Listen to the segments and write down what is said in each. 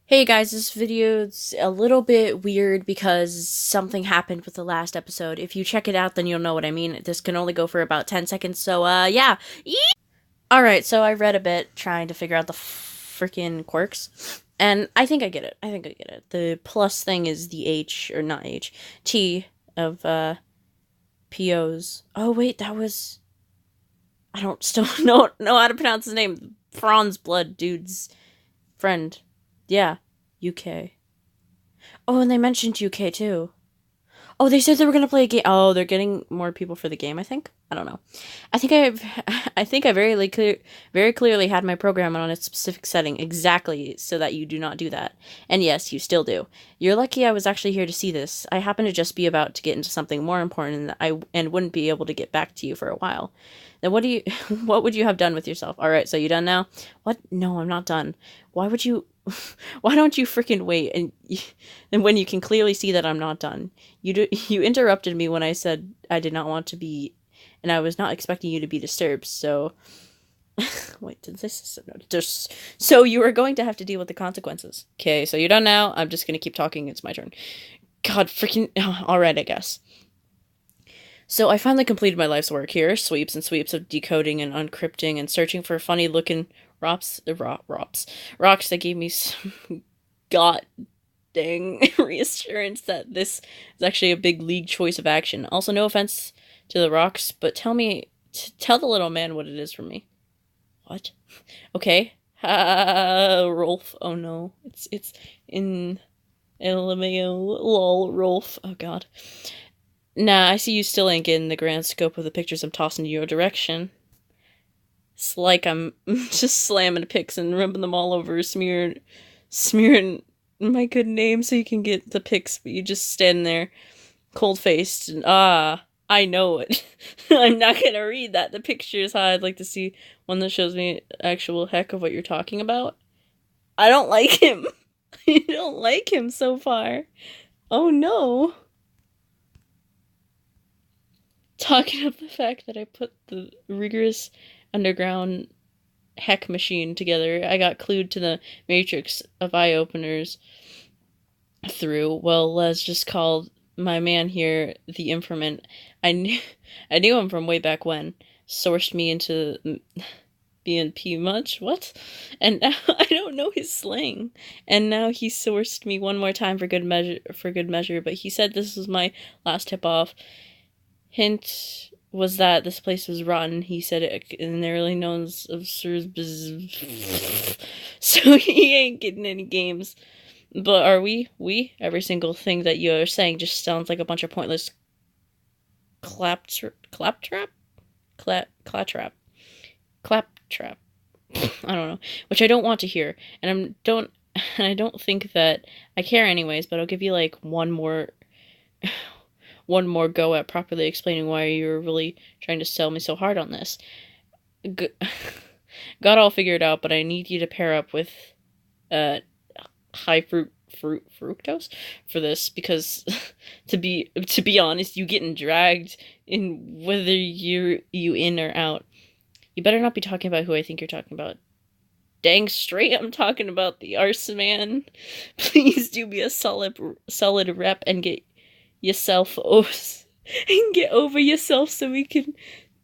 Hey guys, this video's a little bit weird because something happened with the last episode. If you check it out, then you'll know what I mean. This can only go for about 10 seconds, so yeah. Alright, so I read a bit trying to figure out the freaking quirks, and I think I get it. I think I get it. The plus thing is the H, or not H, T of POs. Oh wait, that was... I don't still know how to pronounce his name. Franz Blood dude's friend. Yeah, UK. Oh, and they mentioned UK too. Oh, they said they were gonna play a game. Oh, they're getting more people for the game. I think. I don't know. I think I think I very clearly had my program on a specific setting exactly so that you do not do that. And yes, you still do. You're lucky I was actually here to see this. I happen to just be about to get into something more important, and wouldn't be able to get back to you for a while. Then what do you, what would you have done with yourself? All right, so you done now? What? No, I'm not done. Why would you? Why don't you freaking wait and when you can clearly see that I'm not done? You interrupted me when I said I did not want to be, and I was not expecting you to be disturbed. So wait, did this? No, just so you are going to have to deal with the consequences. Okay, so you're done now. I'm just gonna keep talking. It's my turn. God freaking. All right, I guess. So I finally completed my life's work here, sweeps and sweeps of decoding and uncrypting and searching for funny looking rocks that gave me some god dang reassurance that this is actually a big league choice of action. Also, no offense to the rocks, but tell the little man what it is for me. What? Okay. Rolf. Oh no, it's in LMAO. Lol, Rolf. Oh god. Nah, I see you still ain't getting the grand scope of the pictures I'm tossing your direction. It's like I'm just slamming pics and rubbing them all over, smearing my good name so you can get the pics, but you just stand there, cold faced, and I know it. I'm not gonna read that. The picture is how I'd like to see one that shows me actual heck of what you're talking about. I don't like him. I don't like him so far. Oh no. Talking of the fact that I put the rigorous underground heck machine together, I got clued to the matrix of eye openers through, well, let's just call my man here the informant. I knew him from way back when. Sourced me into BNP much? What? And now I don't know his slang. And now he sourced me one more time for good measure, but he said this was my last tip off. Hint was that this place was rotten. He said it in the early knowns of Sir's so he ain't getting any games. But are we? We? Every single thing that you're saying just sounds like a bunch of pointless claptrap? Claptrap. I don't know. Which I don't want to hear. And I don't think that I care anyways, but I'll give you like one more go at properly explaining why you're really trying to sell me so hard on this. Got all figured out, but I need you to pair up with high fructose for this because to be honest, you getting dragged in whether you in or out. You better not be talking about who I think you're talking about. Dang straight, I'm talking about the arse man. Please do me a solid rep and get yourself and get over yourself so we can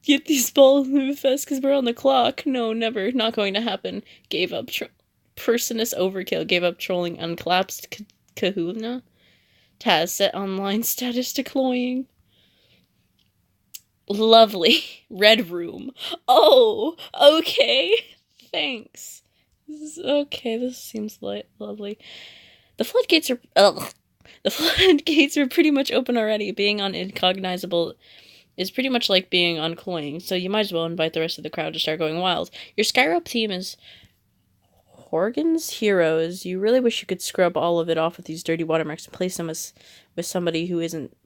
get these balls moving fast because we're on the clock. No, never. Not going to happen. Gave up. Personous overkill. Gave up trolling. Uncollapsed kahuna. Taz set online status decloying. Lovely. Red room. Oh, okay. Thanks. This seems lovely. The floodgates are... Ugh. The floodgates are pretty much open already. Being on Incognizable is pretty much like being on Cloying, so you might as well invite the rest of the crowd to start going wild. Your Skyrope theme is Horgan's Heroes. You really wish you could scrub all of it off with these dirty watermarks and place them with somebody who isn't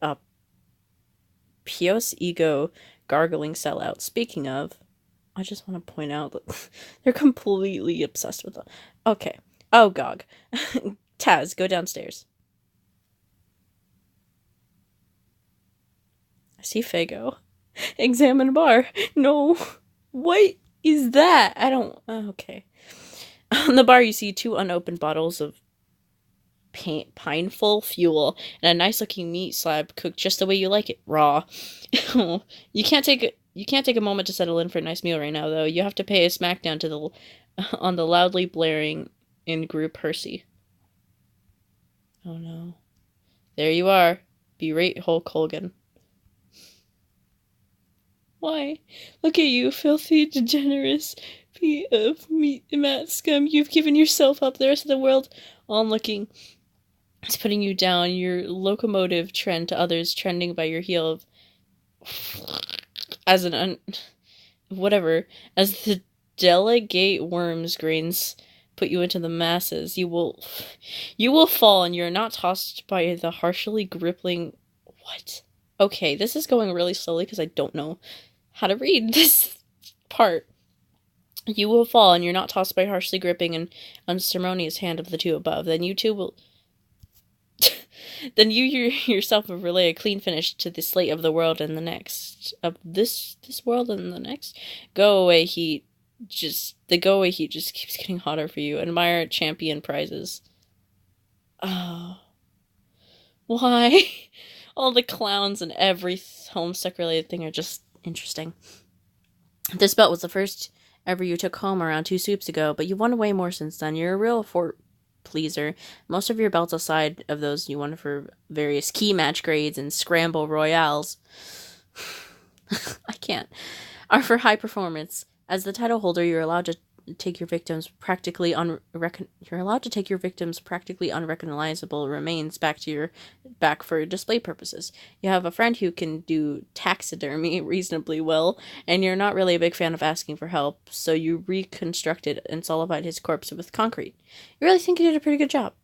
a Pios ego gargling sellout. Speaking of, I just want to point out that they're completely obsessed with them. Okay. Oh, Gog. Taz, go downstairs. I see Fago. Examine bar. No. What is that? I don't... Okay. On the bar, you see 2 unopened bottles of pineful fuel and a nice-looking meat slab cooked just the way you like it, raw. You can't take a moment to settle in for a nice meal right now, though. You have to pay a smackdown to the on the loudly blaring in-group Percy. Oh no. There you are. Berate Hulk Hogan. Why? Look at you, filthy, degenerate piece of meat, mat scum. You've given yourself up. The rest of the world onlooking is putting you down. Your locomotive trend to others, trending by your heel of as whatever, as the delegate worms grains put you into the masses, you will fall, and you're not tossed by the harshly gripping. What? Okay, this is going really slowly because I don't know how to read this part. You will fall, and you're not tossed by harshly gripping and unceremonious hand of the 2 above. Then you too will. Then you yourself will relay a clean finish to the slate of the world and the next. Of this world and the next. Go away heat. The go away heat just keeps getting hotter for you. Admire champion prizes. Oh. Why? All the clowns and every Homestuck related thing are just interesting. This belt was the first ever you took home around 2 soups ago, but you won way more since then. You're a real fort pleaser. Most of your belts aside of those you won for various key match grades and scramble royales I can't are for high performance. As the title holder, you're allowed to take your victims practically unrecognizable remains back for display purposes. You have a friend who can do taxidermy reasonably well, and you're not really a big fan of asking for help, so you reconstructed and solidified his corpse with concrete. You really think you did a pretty good job.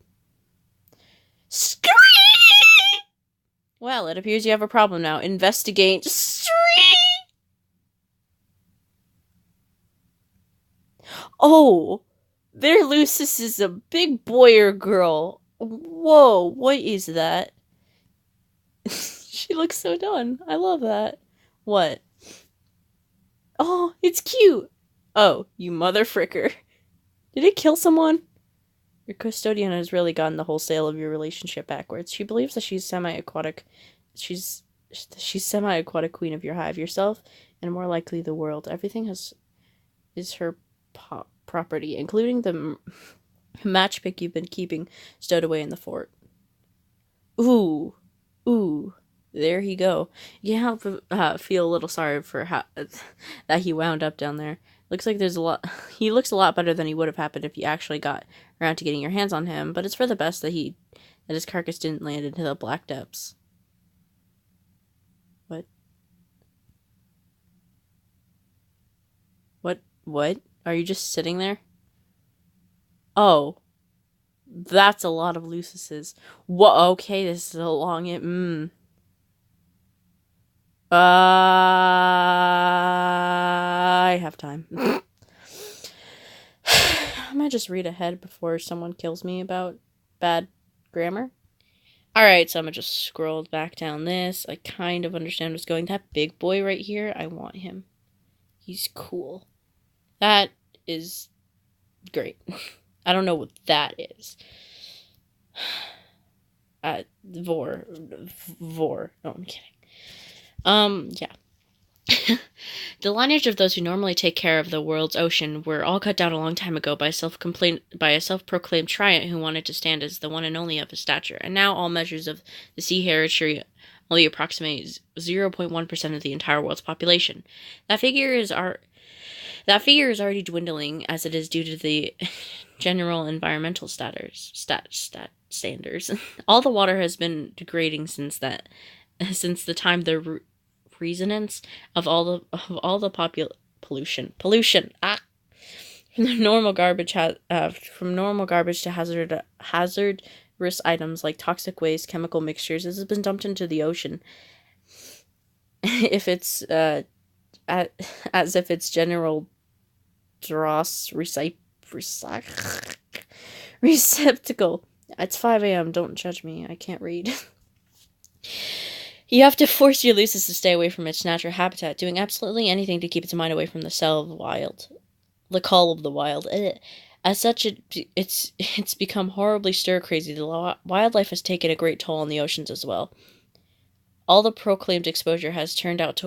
Scream! Well, it appears you have a problem now. Investigate. Oh, their Lucis is a big boy or girl. Whoa, what is that? She looks so done. I love that. What? Oh, it's cute. Oh, you mother fricker. Did it kill someone? Your custodian has really gotten the wholesale of your relationship backwards. She believes that she's semi-aquatic. She's semi-aquatic queen of your hive, yourself, and more likely the world. Everything is her property, including the match pick you've been keeping stowed away in the fort. Ooh, there he go. You can't help feel a little sorry for how that he wound up down there. Looks like there's a lot. He looks a lot better than he would have happened if you actually got around to getting your hands on him. But it's for the best that his carcass didn't land into the black depths. What? Are you just sitting there? Oh. That's a lot of Lucises. Whoa, okay, this is a long... I have time. I might just read ahead before someone kills me about bad grammar. Alright, so I'm gonna just scroll back down this. I kind of understand what's going. That big boy right here, I want him. He's cool. That is great. I don't know what that is. Vor. No, I'm kidding. Yeah. The lineage of those who normally take care of the world's ocean were all cut down a long time ago by a self-proclaimed tyrant who wanted to stand as the one and only of his stature. And now all measures of the sea hereditary only approximate 0.1% of the entire world's population. That figure is already dwindling, as it is due to the general environmental standards. All the water has been degrading since the time the resonance of all the pollution. From normal garbage to hazardous items like toxic waste, chemical mixtures, this has been dumped into the ocean. If it's as if it's general dross receptacle. It's 5 a.m. Don't judge me. I can't read. You have to force your Lucis to stay away from its natural habitat, doing absolutely anything to keep its mind away from the call of the wild. As such, it's become horribly stir-crazy. The wildlife has taken a great toll on the oceans as well. All the proclaimed exposure has turned out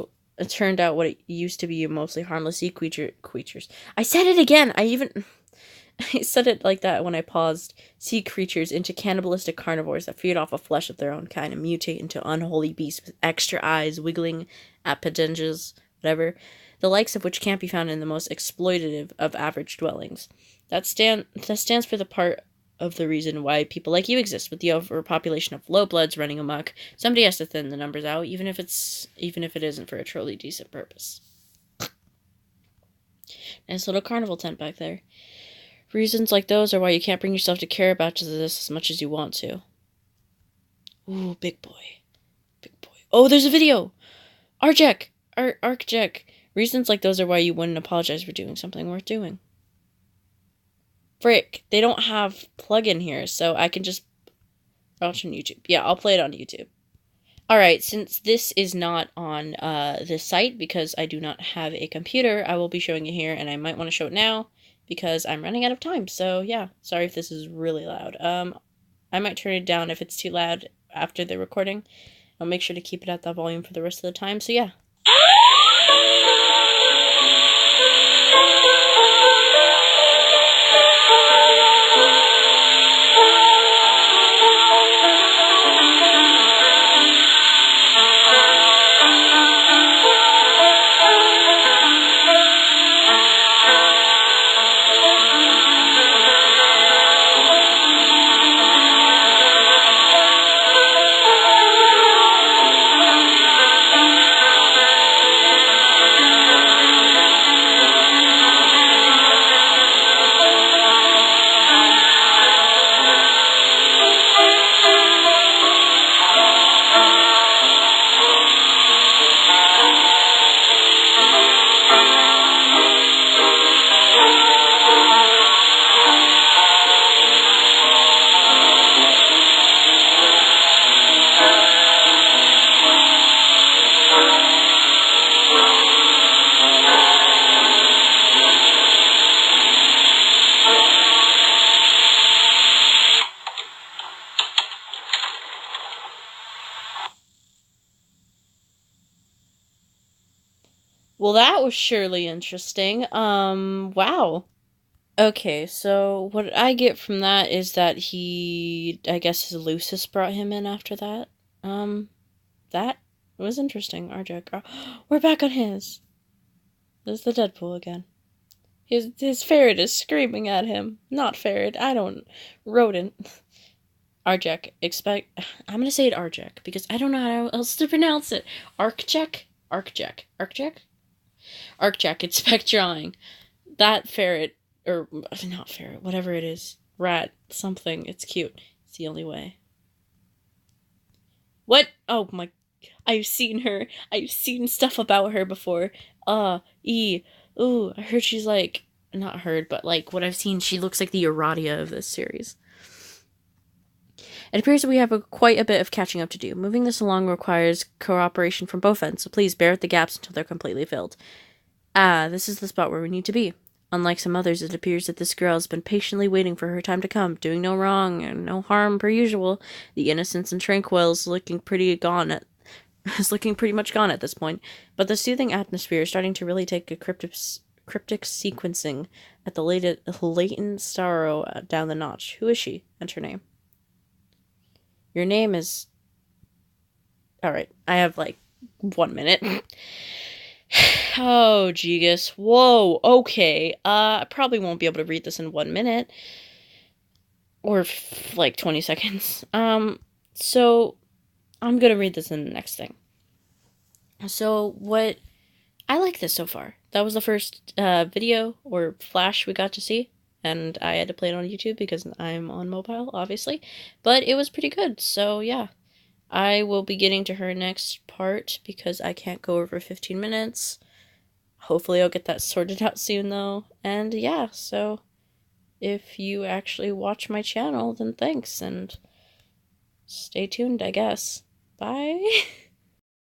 what it used to be mostly harmless sea creatures. I said it again. I said it like that when I paused. Sea creatures into cannibalistic carnivores that feed off of flesh of their own kind and mutate into unholy beasts with extra eyes, wiggling appendages, whatever, the likes of which can't be found in the most exploitative of average dwellings. That stands for the part of the reason why people like you exist, with the overpopulation of low bloods running amok. Somebody has to thin the numbers out, even if it isn't for a truly decent purpose. Nice little carnival tent back there. Reasons like those are why you can't bring yourself to care about this as much as you want to. Ooh, big boy. Big boy. Oh, there's a video! Arjek! Arcjek! Reasons like those are why you wouldn't apologize for doing something worth doing. Frick, they don't have plug-in here, so I can just watch on YouTube. Yeah, I'll play it on YouTube. Alright, since this is not on this site, because I do not have a computer, I will be showing it here, and I might want to show it now, because I'm running out of time. So, yeah, sorry if this is really loud. I might turn it down if it's too loud after the recording. I'll make sure to keep it at that volume for the rest of the time, so yeah. Well, that was surely interesting. Wow. Okay, so what I get from that is that I guess his Lucis brought him in after that. That was interesting, Arjek. We're back on his. There's the Deadpool again. His ferret is screaming at him. Not ferret, rodent. Arjek, I'm gonna say it Arjek, because I don't know how else to pronounce it. Arcjek? Arcjek, expect drawing. That ferret, or not ferret, whatever it is. Rat, something, it's cute. It's the only way. What? Oh my, I've seen her. I've seen stuff about her before. Ooh, I heard she's like, not heard, but like what I've seen, she looks like the Eradia of this series. It appears that we have quite a bit of catching up to do. Moving this along requires cooperation from both ends, so please bear with the gaps until they're completely filled. This is the spot where we need to be. Unlike some others, it appears that this girl has been patiently waiting for her time to come, doing no wrong and no harm per usual. The innocence and tranquil is looking pretty much gone at this point, but the soothing atmosphere is starting to really take a cryptic sequencing at the latent sorrow down the notch. Who is she? And her name. Your name is... Alright, I have like 1 minute. Oh, Gigas. Whoa, okay. I probably won't be able to read this in 1 minute. Or, like, 20 seconds. So, I'm gonna read this in the next thing. So, I like this so far. That was the first, video, or flash we got to see. And I had to play it on YouTube because I'm on mobile, obviously. But it was pretty good, so yeah. I will be getting to her next part because I can't go over 15 minutes. Hopefully I'll get that sorted out soon, though. And yeah, so if you actually watch my channel, then thanks, and stay tuned, I guess. Bye!